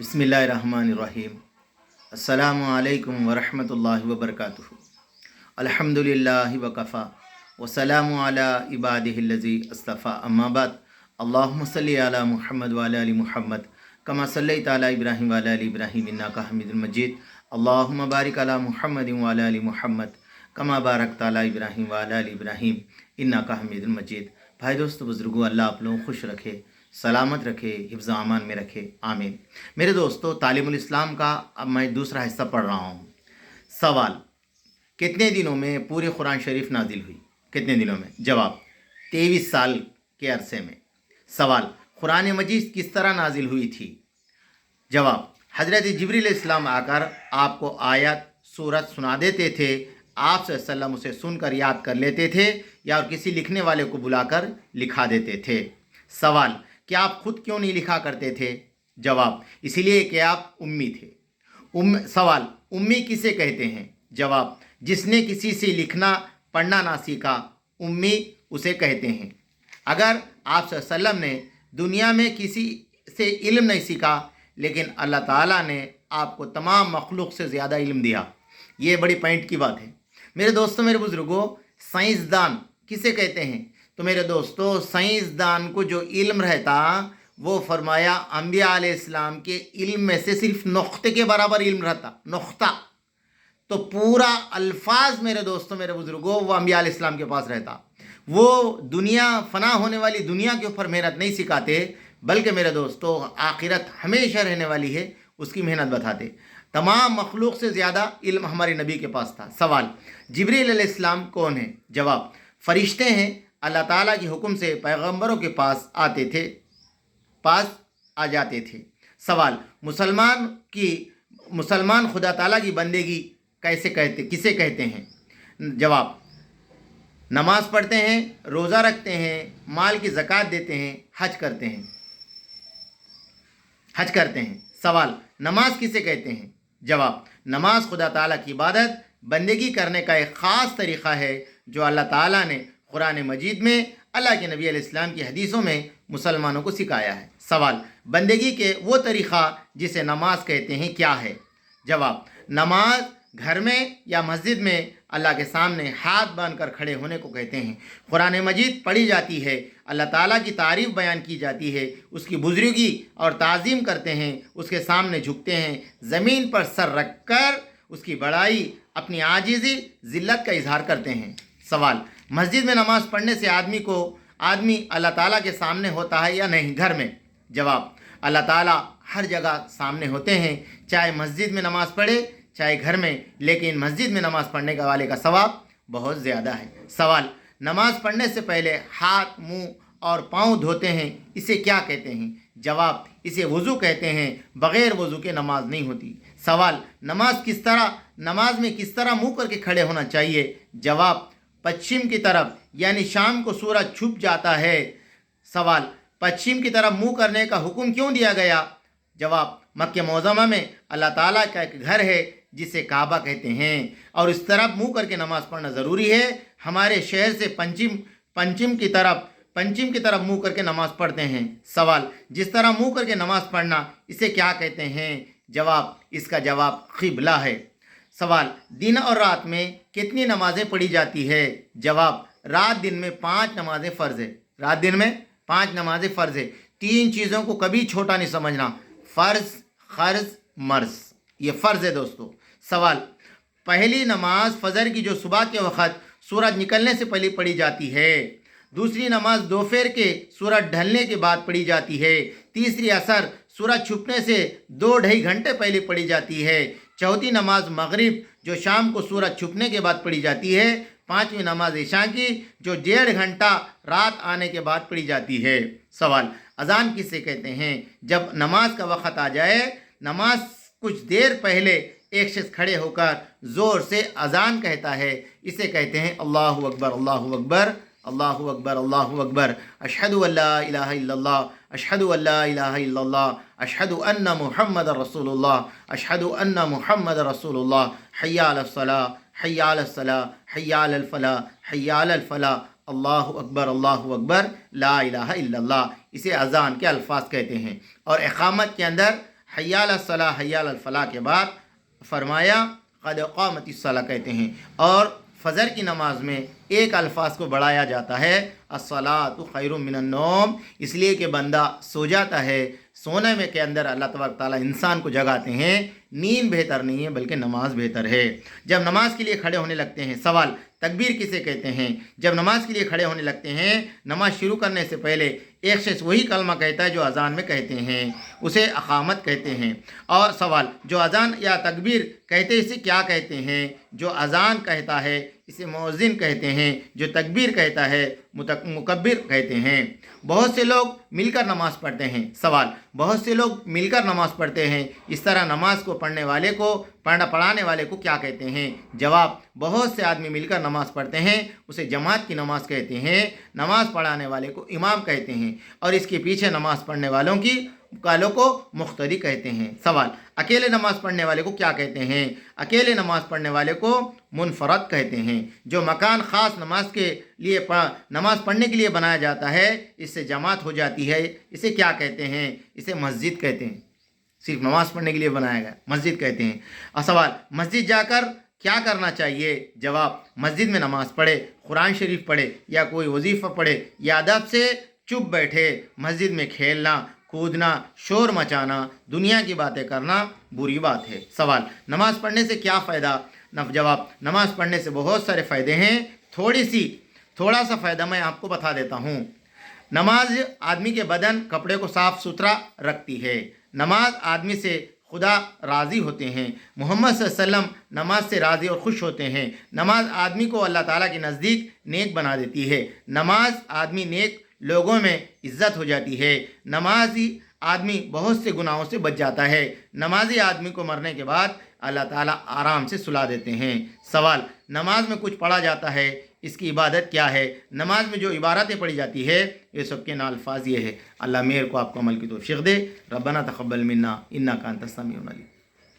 बिस्मिल्लाहिर्रहमानिर्रहीम। अस्सलामु अलैकुम वरहमतुल्लाहि वबरकातुहू। अल्हम्दुलिल्लाहि वकफ़ा वसलामु अला इबादिहिल्लज़ी अस्तफ़ा। अम्मा बाद। अल्लाहुम्मा सल्लि अला मुहम्मद व अला आलि मुहम्मद कमा सल्लैता अला इब्राहीम व अला आलि इब्राहीम इन्नका हमीदुल मजीद। अल्लाहुम्मा बारिक अला मुहम्मद व अला आलि मुहम्मद कमा बारकता अला इब्राहीम व अला आलि इब्राहीम इन्नका हमीदुल मजीद। भाई दोस्तों बुज़ुर्गों, अल्लाह आप लोगों को खुश रखे, सलामत रखे, हिफ्ज़ अमान में रखे, आमीन। मेरे दोस्तों, तालीमुल इस्लाम का अब मैं दूसरा हिस्सा पढ़ रहा हूँ। सवाल: कितने दिनों में पूरी कुरान शरीफ नाजिल हुई? कितने दिनों में? जवाब: 23 साल के अरसे में। सवाल: कुरान मजीद किस तरह नाजिल हुई थी? जवाब: हज़रत जिब्रील इस्लाम आकर आपको आयत सूरत सुना देते थे, आप सल्लल्लाहु अलैहि वसल्लम उसे सुनकर याद कर लेते थे या और किसी लिखने वाले को बुलाकर लिखा देते थे। सवाल: क्या आप खुद क्यों नहीं लिखा करते थे? जवाब: इसलिए कि आप उम्मी थे। सवाल: उम्मी किसे कहते हैं? जवाब: जिसने किसी से लिखना पढ़ना ना सीखा, उम्मी उसे कहते हैं। अगर आप सल्लल्लाहु अलैहि वसल्लम ने दुनिया में किसी से इल्म नहीं सीखा, लेकिन अल्लाह ताला ने आपको तमाम मखलूक से ज़्यादा इल्म दिया। ये बड़ी पॉइंट की बात है। मेरे दोस्तों, मेरे बुज़ुर्गों, साइंसदान किसे कहते हैं? तो मेरे दोस्तों, साइंसदान को जो इल्म रहता वो फरमाया अंबिया अलैहिस्सलाम के इल्म में से सिर्फ नुक्ते के बराबर इल्म रहता। नुक्ता तो पूरा अल्फाज मेरे दोस्तों, मेरे बुज़ुर्गों, वो अंबिया अलैहिस्सलाम के पास रहता। वो दुनिया फना होने वाली दुनिया के ऊपर मेहनत नहीं सिखाते, बल्कि मेरे दोस्तों आखिरत हमेशा रहने वाली है उसकी मेहनत बताते। तमाम मखलूक से ज़्यादा इल्म हमारे नबी के पास था। सवाल: जिब्रील अलैहिस्सलाम कौन है? जवाब: फरिश्ते हैं, अल्लाह ताला के हुक्म से पैगंबरों के पास आ जाते थे। सवाल: मुसलमान खुदा ताला की बंदेगी किसे कहते हैं? जवाब: नमाज पढ़ते हैं, रोज़ा रखते हैं, माल की ज़कात देते हैं, हज करते हैं। सवाल: नमाज किसे कहते हैं? जवाब: नमाज खुदा ताला की इबादत बंदेगी करने का एक ख़ास तरीक़ा है जो अल्लाह ताला ने कुरान मजीद में अल्लाह के नबी अलैहिस्सलाम की हदीसों में मुसलमानों को सिखाया है। सवाल: बंदेगी के वो तरीक़ा जिसे नमाज कहते हैं क्या है? जवाब: नमाज घर में या मस्जिद में अल्लाह के सामने हाथ बांध कर खड़े होने को कहते हैं। कुरान मजीद पढ़ी जाती है, अल्लाह ताला की तारीफ़ बयान की जाती है, उसकी बुज़ुर्गी और ताज़ीम करते हैं, उसके सामने झुकते हैं, ज़मीन पर सर रख कर उसकी बड़ाई, अपनी आजिज़ी, ज़िल्लत का इजहार करते हैं। सवाल: मस्जिद में नमाज़ पढ़ने से आदमी अल्लाह ताला के सामने होता है या नहीं? घर में? जवाब: अल्लाह ताला हर जगह सामने होते हैं, चाहे मस्जिद में नमाज़ पढ़े चाहे घर में, लेकिन मस्जिद में नमाज़ पढ़ने का वाले का सवाब बहुत ज़्यादा है। सवाल: नमाज़ पढ़ने से पहले हाथ, मुंह और पाँव धोते हैं, इसे क्या कहते हैं? जवाब: इसे वज़ू कहते हैं। बग़ैर वज़ू के नमाज नहीं होती। सवाल: नमाज में किस तरह मुँह करके खड़े होना चाहिए? जवाब: पश्चिम की तरफ, यानी शाम को सूरज छुप जाता है। सवाल: पश्चिम की तरफ मुँह करने का हुक्म क्यों दिया गया? जवाब: मक्के मुअज़्ज़मा में अल्लाह ताला का एक घर है जिसे काबा कहते हैं, और इस तरफ मुँह करके नमाज़ पढ़ना ज़रूरी है। हमारे शहर से पश्चिम की तरफ मुँह करके नमाज़ पढ़ते हैं। सवाल: जिस तरह मुँह करके नमाज़ पढ़ना, इसे क्या कहते हैं? जवाब: इसका जवाब क़िबला है। सवाल: दिन और रात में कितनी नमाज़ें पढ़ी जाती है? जवाब: रात दिन में 5 नमाज़ें फ़र्ज़ है। रात दिन में 5 नमाज़ें फ़र्ज़ है। 3 चीज़ों को कभी छोटा नहीं समझना: फ़र्ज़, ख़र्ज़, मर्ज़। ये फ़र्ज़ है दोस्तों। सवाल: पहली नमाज फ़जर की जो सुबह के वक़्त सूरज निकलने से पहले पढ़ी जाती है। दूसरी नमाज दोपहर के सूरज ढलने के बाद पढ़ी जाती है। तीसरी असर सूरज छुपने से 2-2.5 घंटे पहले पढ़ी जाती है। चौथी नमाज मगरिब जो शाम को सूरज छुपने के बाद पढ़ी जाती है। पाँचवीं नमाज इशा की जो 1.5 घंटा रात आने के बाद पढ़ी जाती है। सवाल: अज़ान किसे कहते हैं? जब नमाज का वक़्त आ जाए, नमाज कुछ देर पहले एक शख्स खड़े होकर ज़ोर से अज़ान कहता है, इसे कहते हैं अल्लाहु अकबर, अल्लाहु अकबर, अल्लाहु अकबर, अल्लाहु अकबर, अशहदु अल्ला इलाहा इल्लल्लाह, अशहदु अल्ला इलाहा इल्लल्लाह, अशहदु अन्ना मुहम्मदर रसूलुल्लाह, अशहदु अन्ना मुहम्मदर रसूलुल्लाह, हय्या अलस सलाह, हय्या अलस सलाह, हय्या अलल फलाह, हय्या अलल फलाह, अल्लाहु अकबर, ला इलाहा इल्लल्लाह। इसे अज़ान के अल्फाज कहते हैं। और इक़ामत के अंदर हय्या अला सलाह हय्या अल फलाह के बाद फरमाया क़द क़ामतिस सलाह कहते हैं। और फ़जर की नमाज में एक अल्फाज को बढ़ाया जाता है अस्सलातु खैरुम मिनन नौम, इसलिए कि बंदा सो जाता है। सोने में के अंदर अल्लाह तबारक ताला इंसान को जगाते हैं। नींद बेहतर नहीं है बल्कि नमाज बेहतर है। जब नमाज के लिए खड़े होने लगते हैं, सवाल तकबीर किसे कहते हैं? जब नमाज के लिए खड़े होने लगते हैं, नमाज शुरू करने से पहले एक शख्स वही कलमा कहता है जो अजान में कहते हैं, उसे अकामत कहते हैं। और सवाल जो अजान या तकबीर कहते हैं इसे क्या कहते हैं? जो अजान कहता है इसे मुअज्जिन कहते हैं, जो तकबीर कहता है मुकब्बिर कहते हैं। बहुत से लोग मिलकर नमाज पढ़ते हैं। सवाल बहुत से लोग मिलकर नमाज पढ़ते हैं, इस तरह नमाज को पढ़ने वाले को पढ़ाने वाले को क्या कहते हैं? जवाब बहुत से आदमी मिलकर नमाज पढ़ते हैं, उसे जमात की नमाज कहते हैं। नमाज पढ़ाने वाले को इमाम कहते हैं और इसके पीछे नमाज पढ़ने वालों को मुख्तदी कहते हैं। सवाल अकेले नमाज पढ़ने वाले को क्या कहते हैं? अकेले नमाज पढ़ने वाले को मुनफरद कहते हैं। जो मकान ख़ास नमाज के लिए नमाज पढ़ने के लिए बनाया जाता है, इससे जमात हो जाती है, इसे क्या कहते हैं? इसे मस्जिद कहते हैं। सिर्फ नमाज पढ़ने के लिए बनाया गया, मस्जिद कहते हैं। और सवाल मस्जिद जाकर क्या करना चाहिए? जवाब मस्जिद में नमाज पढ़े, कुरान शरीफ पढ़े या कोई वजीफ़ा पढ़े या अदब से चुप बैठे। मस्जिद में खेलना, कूदना, शोर मचाना, दुनिया की बातें करना बुरी बात है। सवाल नमाज पढ़ने से क्या फ़ायदा? जवाब नमाज पढ़ने से बहुत सारे फ़ायदे हैं। थोड़ा सा फ़ायदा मैं आपको बता देता हूँ। नमाज आदमी के बदन कपड़े को साफ़ सुथरा रखती है। नमाज आदमी से खुदा राज़ी होते हैं। मोहम्मद सल्लल्लाहु अलैहि वसल्लम नमाज से राज़ी और खुश होते हैं। नमाज आदमी को अल्लाह ताला के नज़दीक नेक बना देती है। नमाज आदमी नेक लोगों में इज़्ज़त हो जाती है। नमाजी आदमी बहुत से गुनाहों से बच जाता है। नमाजी आदमी को मरने के बाद अल्लाह ताला आराम से सुला देते हैं। सवाल नमाज में कुछ पढ़ा जाता है, इसकी इबादत क्या है? नमाज में जो इबारतें पढ़ी जाती है ये सबके ना अल्फाज ये है। अल्लाह मेरे को आपको अमल की तौफीक दे। रब्बना तक़ब्बल मिन्ना इन्नका अंतस समीउल अलीम।